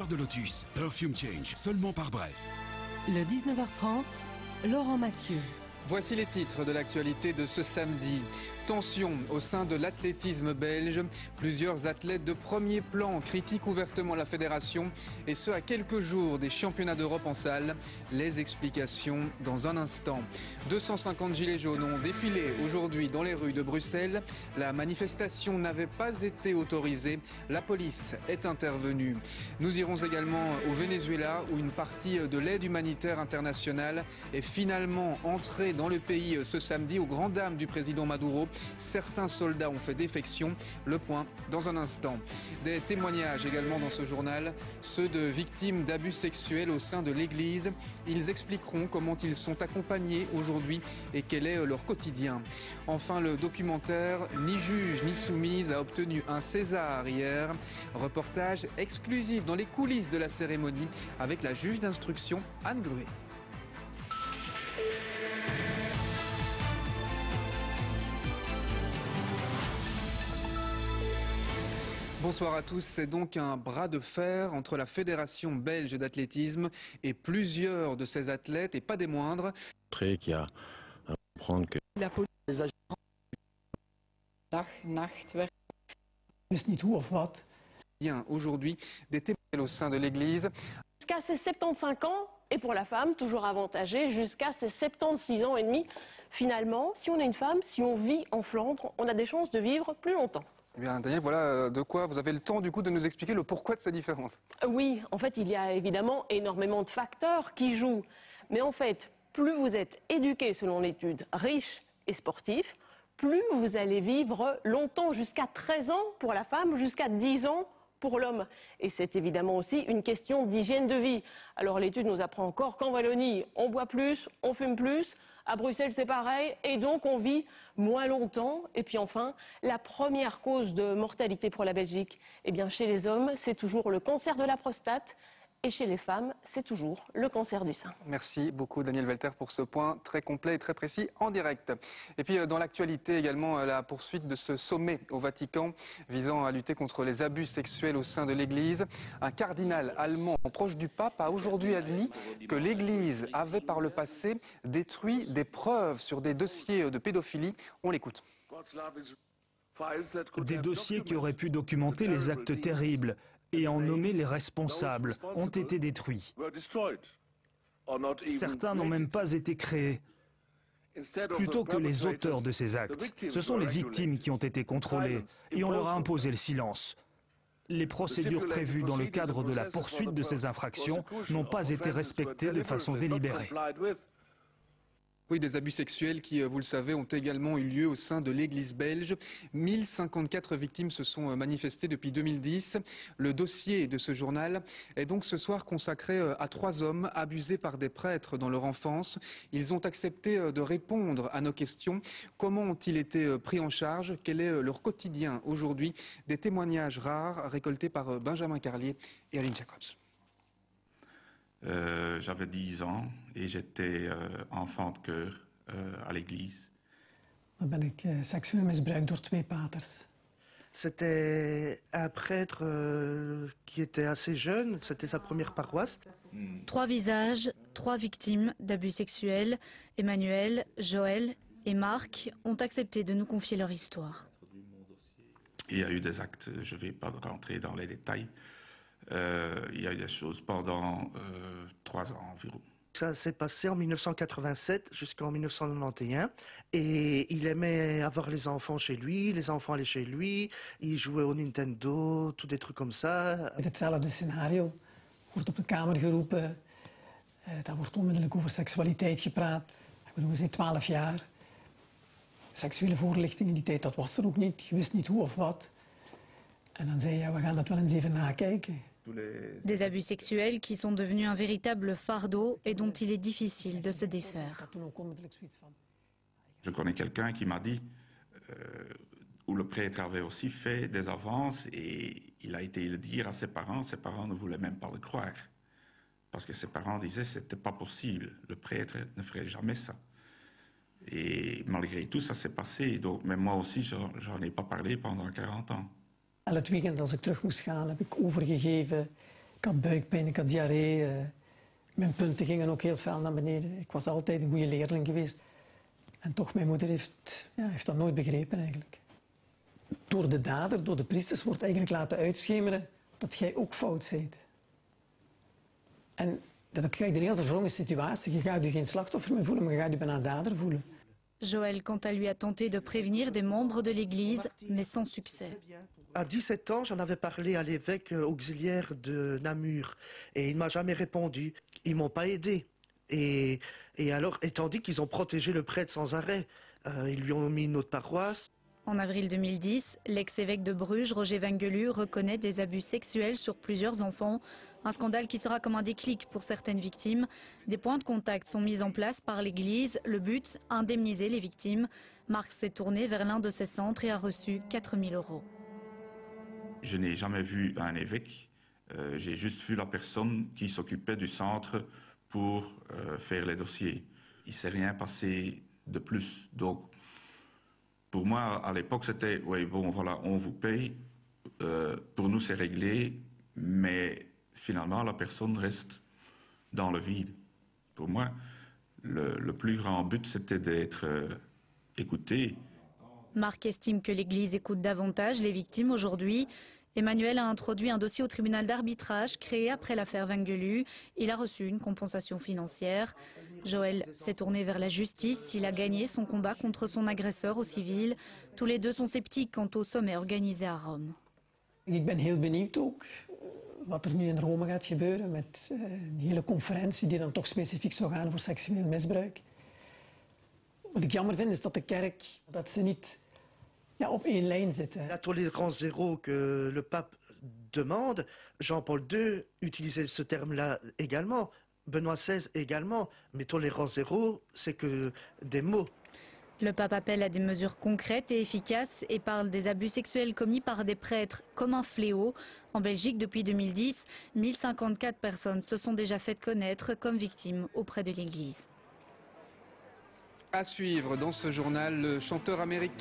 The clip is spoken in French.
De Lotus, Perfume Change, seulement par Bref. Le 19h30, Laurent Mathieu. Voici les titres de l'actualité de ce samedi. Tension au sein de l'athlétisme belge. Plusieurs athlètes de premier plan critiquent ouvertement la fédération et ce à quelques jours des championnats d'Europe en salle. Les explications dans un instant. 250 gilets jaunes ont défilé aujourd'hui dans les rues de Bruxelles. La manifestation n'avait pas été autorisée. La police est intervenue. Nous irons également au Venezuela où une partie de l'aide humanitaire internationale est finalement entrée dans le pays ce samedi aux grandes dames du président Maduro. Certains soldats ont fait défection. Le point dans un instant. Des témoignages également dans ce journal, ceux de victimes d'abus sexuels au sein de l'Église. Ils expliqueront comment ils sont accompagnés aujourd'hui et quel est leur quotidien. Enfin, le documentaire Ni juge ni soumise a obtenu un César hier. Reportage exclusif dans les coulisses de la cérémonie avec la juge d'instruction Anne Gruet. Bonsoir à tous. C'est donc un bras de fer entre la Fédération belge d'athlétisme et plusieurs de ses athlètes, et pas des moindres. Qui a à comprendre que la police les agents bien aujourd'hui des témoignages au sein de l'Église. Jusqu'à ses 75 ans, et pour la femme, toujours avantagée, jusqu'à ses 76 ans et demi. Finalement, si on est une femme, si on vit en Flandre, on a des chances de vivre plus longtemps. Eh bien, Daniel, voilà de quoi vous avez le temps du coup de nous expliquer le pourquoi de ces différences. Oui, en fait, il y a évidemment énormément de facteurs qui jouent. Mais en fait, plus vous êtes éduqué selon l'étude, riche et sportif, plus vous allez vivre longtemps, jusqu'à 13 ans pour la femme, jusqu'à 10 ans pour l'homme. Et c'est évidemment aussi une question d'hygiène de vie. Alors l'étude nous apprend encore qu'en Wallonie, on boit plus, on fume plus. À Bruxelles, c'est pareil, et donc on vit moins longtemps. Et puis enfin, la première cause de mortalité pour la Belgique, eh bien, chez les hommes, c'est toujours le cancer de la prostate. Et chez les femmes, c'est toujours le cancer du sein. Merci beaucoup Daniel Welter pour ce point très complet et très précis en direct. Et puis dans l'actualité également, la poursuite de ce sommet au Vatican visant à lutter contre les abus sexuels au sein de l'Église. Un cardinal allemand proche du pape a aujourd'hui admis que l'Église avait par le passé détruit des preuves sur des dossiers de pédophilie. On l'écoute. Des dossiers qui auraient pu documenter les actes terribles et en nommer les responsables ont été détruits. Certains n'ont même pas été créés. Plutôt que les auteurs de ces actes, ce sont les victimes qui ont été contrôlées et on leur a imposé le silence. Les procédures prévues dans le cadre de la poursuite de ces infractions n'ont pas été respectées de façon délibérée. Oui, des abus sexuels qui, vous le savez, ont également eu lieu au sein de l'Église belge. 1054 victimes se sont manifestées depuis 2010. Le dossier de ce journal est donc ce soir consacré à 3 hommes abusés par des prêtres dans leur enfance. Ils ont accepté de répondre à nos questions. Comment ont-ils été pris en charge? Quel est leur quotidien aujourd'hui? Des témoignages rares récoltés par Benjamin Carlier et Aline Jacobs. J'avais 10 ans et j'étais enfant de chœur à l'église. C'était un prêtre qui était assez jeune, c'était sa première paroisse. 3 visages, 3 victimes d'abus sexuels. Emmanuel, Joël et Marc ont accepté de nous confier leur histoire. Il y a eu des actes, je ne vais pas rentrer dans les détails. Il y a eu des choses pendant 3 ans environ. Ça s'est passé en 1987 jusqu'en 1991 et il aimait avoir les enfants chez lui, les enfants allaient chez lui, il jouait au Nintendo, tout des trucs comme ça. Hetzelfde scenario, wordt op de kamer geroepen, daar wordt onmiddellijk over seksualiteit gepraat. Ik bedoel, we zijn 12 jaar. Seksuele voorlichting in die tijd, dat was er ook niet, je wist niet hoe of wat. En dan zei je, ja, we gaan dat wel eens even nakijken. Des abus sexuels qui sont devenus un véritable fardeau et dont il est difficile de se défaire. Je connais quelqu'un qui m'a dit, où le prêtre avait aussi fait des avances et il a été le dire à ses parents ne voulaient même pas le croire. Parce que ses parents disaient que ce n'était pas possible, le prêtre ne ferait jamais ça. Et malgré tout, ça s'est passé, donc, mais moi aussi, j'en ai pas parlé pendant 40 ans. Elk weekend als ik terug moest gaan, heb ik overgegeven Ik had buikpijn, ik had diarree. Mijn punten gingen ook heel fel naar beneden. Ik was altijd een goede leerling geweest. En toch, mijn moeder heeft dat nooit begrepen eigenlijk. Door de dader, door de priesters, wordt eigenlijk laten uitschemeren dat jij ook fout bent. En dat krijg je een heel verwrongen situatie. Je gaat je geen slachtoffer meer voelen, maar je gaat je bijna dader voelen. Joël, quant à lui, a tenté de prévenir des membres de l'Église, mais sans succès. À 17 ans, j'en avais parlé à l'évêque auxiliaire de Namur et il ne m'a jamais répondu. Ils m'ont pas aidé. Et alors, étant dit qu'ils ont protégé le prêtre sans arrêt, ils lui ont mis une autre paroisse. En avril 2010, l'ex-évêque de Bruges, Roger Vengelu, reconnaît des abus sexuels sur plusieurs enfants. Un scandale qui sera comme un déclic pour certaines victimes. Des points de contact sont mis en place par l'Église. Le but, indemniser les victimes. Marc s'est tourné vers l'un de ces centres et a reçu 4 000 €. Je n'ai jamais vu un évêque. J'ai juste vu la personne qui s'occupait du centre pour faire les dossiers. Il ne s'est rien passé de plus. Donc, pour moi, à l'époque, c'était, oui, bon, voilà, on vous paye. Pour nous, c'est réglé. Mais finalement, la personne reste dans le vide. Pour moi, le plus grand but, c'était d'être écouté. Marc estime que l'Église écoute davantage les victimes aujourd'hui. Emmanuel a introduit un dossier au tribunal d'arbitrage créé après l'affaire Vengelu. Il a reçu une compensation financière. Joël s'est tourné vers la justice. Il a gagné son combat contre son agresseur au civil. Tous les deux sont sceptiques quant au sommet organisé à Rome. Ik ben heel benieuwd ook wat er nu in Rome gaat gebeuren met die hele conferentie die dan toch specifiek zou gaan voor seksueel misbruik. Wat ik jammer vind is dat de kerk, dat ze niet op één lijn zitten. La tolérance zéro que le pape demande, Jean-Paul II utilisait ce terme-là également, Benoît XVI également, mais tolérance zéro, c'est que des mots. Le pape appelle à des mesures concrètes et efficaces et parle des abus sexuels commis par des prêtres comme un fléau. En Belgique, depuis 2010, 1054 personnes se sont déjà faites connaître comme victimes auprès de l'Église. À suivre dans ce journal, le chanteur américain